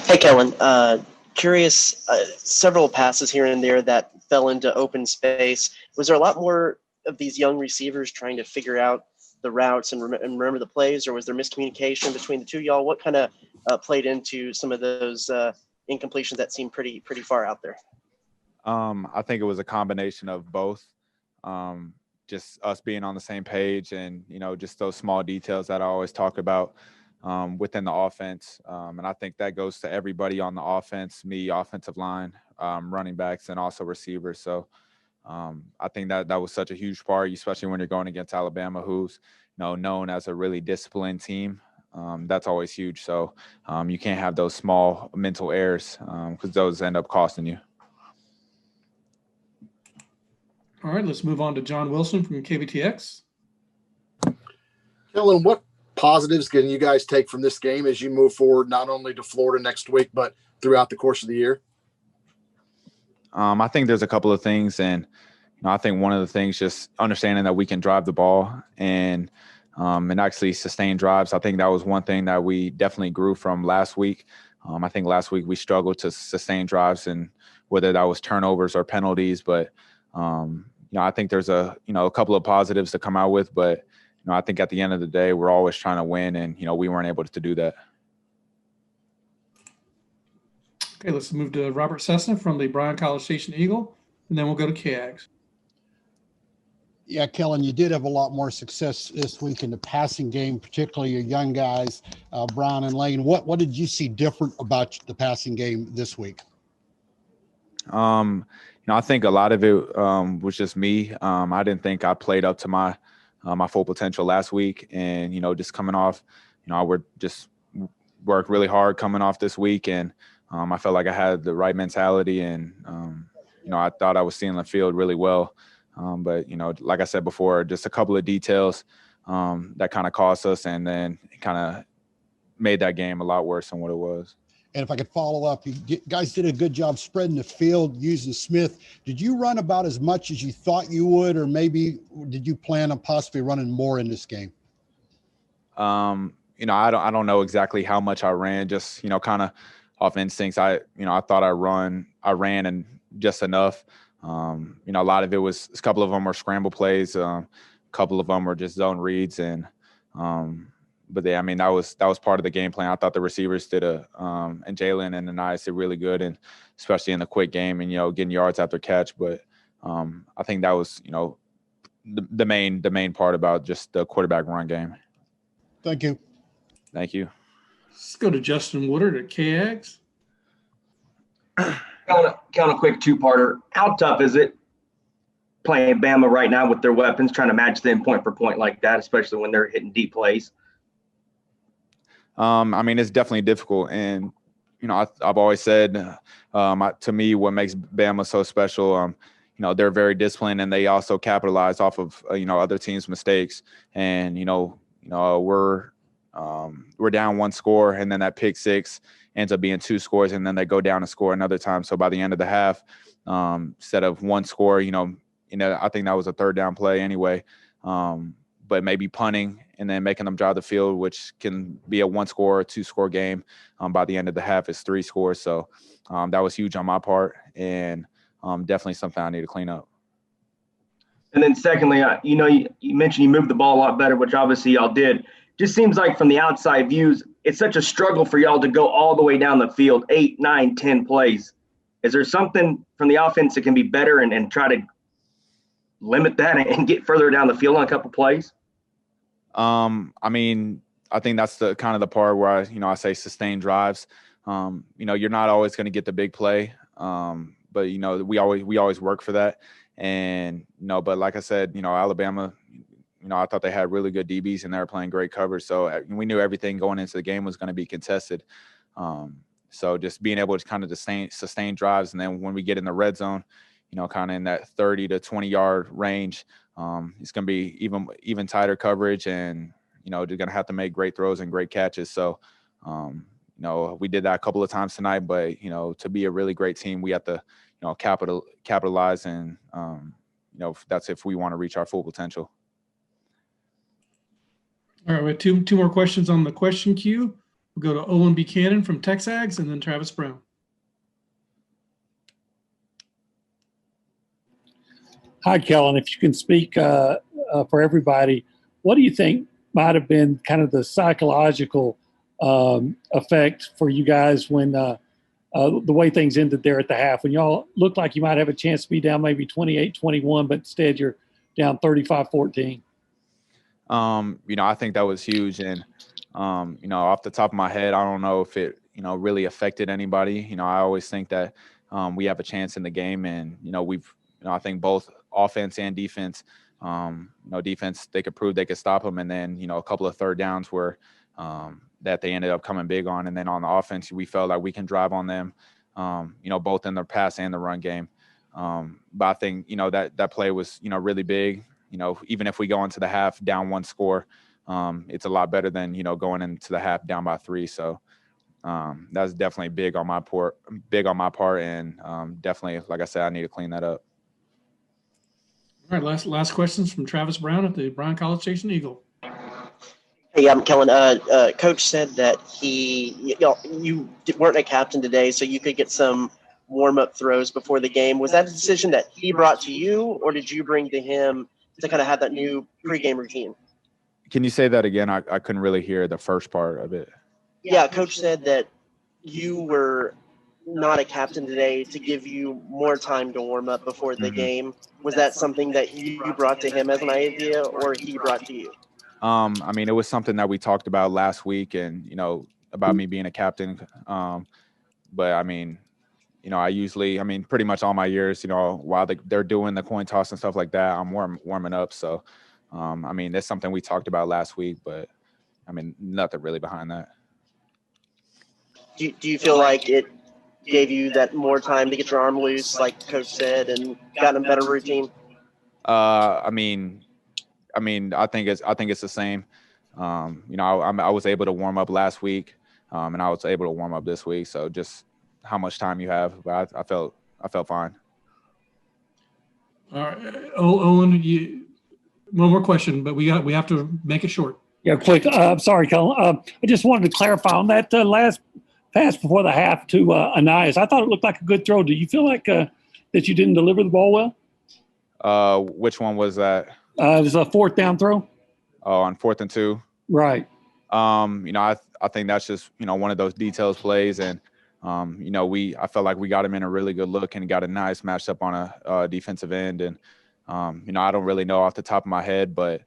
Hey, Kellen. Curious, several passes here and there that fell into open space. Was there a lot more of these young receivers trying to figure out the routes and remember the plays, or was there miscommunication between the two y'all? What kind of played into some of those incompletions that seemed pretty far out there? I think it was a combination of both. Um, just us being on the same page and, just those small details that I always talk about within the offense. And I think that goes to everybody on the offense, me, offensive line, running backs, and also receivers. So I think that was such a huge part, especially when you're going against Alabama, who's, known as a really disciplined team. That's always huge. So you can't have those small mental errors because those end up costing you. All right, let's move on to John Wilson from KBTX. Kellen, what positives can you guys take from this game as you move forward, not only to Florida next week, but throughout the course of the year? I think there's a couple of things, and I think one of the things just understanding that we can drive the ball and actually sustain drives. I think that was one thing that we definitely grew from last week. I think last week we struggled to sustain drives, and whether that was turnovers or penalties, but I think there's a couple of positives to come out with, but I think at the end of the day, we're always trying to win, and we weren't able to do that. Okay, let's move to Robert Cessna from the Bryan College Station Eagle, and then we'll go to KAGS. Yeah, Kellen, you did have a lot more success this week in the passing game, particularly your young guys, Brown and Lane. What did you see different about the passing game this week? I think a lot of it was just me. I didn't think I played up to my full potential last week, and just coming off, I would just work really hard coming off this week, and I felt like I had the right mentality, and I thought I was seeing the field really well. But like I said before, just a couple of details that kind of cost us, and then it kind of made that game a lot worse than what it was. And if I could follow up, you guys did a good job spreading the field using Smith. Did you run about as much as you thought you would, or maybe did you plan on possibly running more in this game? I don't know exactly how much I ran. Just kind of off instincts. I thought I ran and just enough. A lot of it was a couple of them were scramble plays. A couple of them were just zone reads, and but that was part of the game plan. I thought the receivers did and Jalen and the Nice did really good, and especially in the quick game and getting yards after catch. But I think that was the main part about just the quarterback run game. Thank you. Thank you. Let's go to Justin Woodard at KAGS. Count a quick two-parter. How tough is it playing Bama right now with their weapons, trying to match them point for point like that, especially when they're hitting deep plays? It's definitely difficult, and I've always said, to me, what makes Bama so special, they're very disciplined, and they also capitalize off of other teams' mistakes. And we're down one score, and then that pick six ends up being two scores, and then they go down and score another time. So by the end of the half, instead of one score, I think that was a third down play anyway. But maybe punting and then making them drive the field, which can be a one score or two score game. By the end of the half, it's three scores. So that was huge on my part, and definitely something I need to clean up. And then secondly, you mentioned you moved the ball a lot better, which obviously y'all did. Just seems like from the outside views, it's such a struggle for y'all to go all the way down the field, 8, 9, 10 plays. Is there something from the offense that can be better and try to limit that and get further down the field on a couple plays? I think that's the kind of the part where I say sustain drives. You're not always going to get the big play, but we always work for that. And but like I said, Alabama, I thought they had really good DBs and they were playing great coverage. So we knew everything going into the game was going to be contested. So just being able to kind of sustain drives, and then when we get in the red zone, kind of in that 30 to 20 yard range, it's going to be even tighter coverage, and they're going to have to make great throws and great catches. So we did that a couple of times tonight, but to be a really great team, we have to capitalize, and that's if we want to reach our full potential. All right, we have two more questions on the question queue. We'll go to Owen Buchanan from Texags and then Travis Brown. Hi, Kellen. If you can speak for everybody, what do you think might have been kind of the psychological effect for you guys when the way things ended there at the half, when y'all looked like you might have a chance to be down maybe 28-21, but instead you're down 35-14? I think that was huge. And, off the top of my head, I don't know if it, really affected anybody. I always think that we have a chance in the game, and, I think both offense and defense, defense, they could prove they could stop them. And then, a couple of third downs were that they ended up coming big on. And then on the offense, we felt like we can drive on them, both in the pass and the run game. But I think, that play was, really big. Even if we go into the half down 1 score, it's a lot better than, going into the half down by 3. So that's definitely big on my part. And definitely, like I said, I need to clean that up. All right, last questions from Travis Brown at the Bryan College Station Eagle. Hey, Kellen. Coach said that you weren't a captain today, so you could get some warm-up throws before the game. Was that a decision that he brought to you, or did you bring to him to kind of have that new pregame routine? Can you say that again? I couldn't really hear the first part of it. Yeah, Coach said that you were not a captain today to give you more time to warm up before the game. Was that something that you brought to him as an idea, or he brought to you? It was something that we talked about last week, and about me being a captain. But I usually, pretty much all my years, while they're doing the coin toss and stuff like that, I'm warming up. So, that's something we talked about last week, but nothing really behind that. Do you feel like it gave you that more time to get your arm loose, like Coach said, and got a better routine? I think it's the same. I was able to warm up last week, and I was able to warm up this week. So just how much time you have, but I felt fine. All right, Owen, one more question, but we have to make it short. Yeah, quick. I'm sorry, Kellen. I just wanted to clarify on that last pass before the half to Anais. I thought it looked like a good throw. Do you feel like that you didn't deliver the ball well? Which one was that? It was a 4th down throw. Oh, on 4th and 2. Right. I think that's just one of those details plays, and I felt like we got him in a really good look and got a nice matchup on a defensive end, and I don't really know off the top of my head, but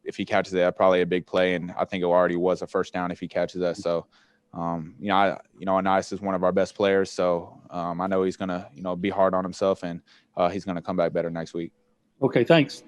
if he catches it, probably a big play, and I think it already was a first down if he catches that. So, Anais is one of our best players, so I know he's gonna be hard on himself, and he's gonna come back better next week. Okay, thanks.